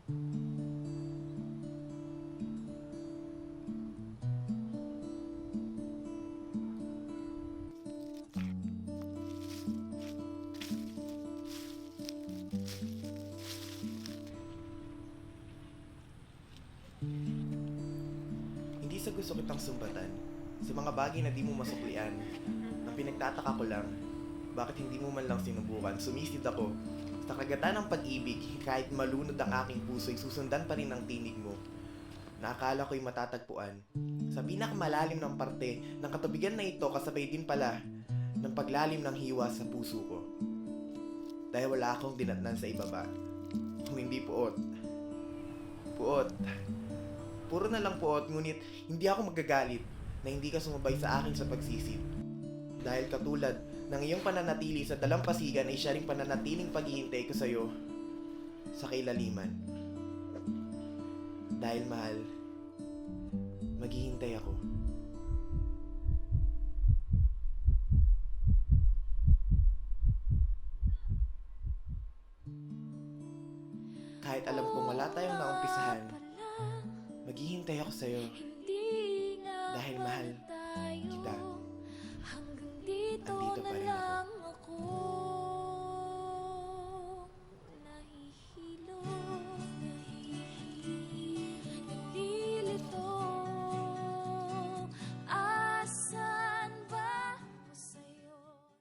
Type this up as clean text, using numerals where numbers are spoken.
Hindi sa gusto kitang sumbatan, sa mga bagay na di mo masuklian. Ang pinagtataka ko lang, bakit hindi mo man lang sinubukan, sumisid ako. Sa kagatan ng pag-ibig, kahit malunod ang aking puso'y susundan pa rin ang tinig mo. Naakala ko'y matatagpuan. Sa pinakamalalim ng parte ng katubigan na ito, kasabay din pala ng paglalim ng hiwa sa puso ko. Dahil wala akong dinatnan sa ibaba. Kung hindi puot. Puot. Puro na lang puot, ngunit hindi ako magagalit na hindi ka sumabay sa akin sa pagsisid. Dahil katulad ng iyong pananatili sa dalampasigan ay siya ring pananatiling paghihintay ko sa'yo sa kailaliman. Dahil mahal, maghihintay ako. Kahit alam kong wala tayong naumpisahan, maghihintay ako sa'yo. Dahil mahal kita. Andito pa rin.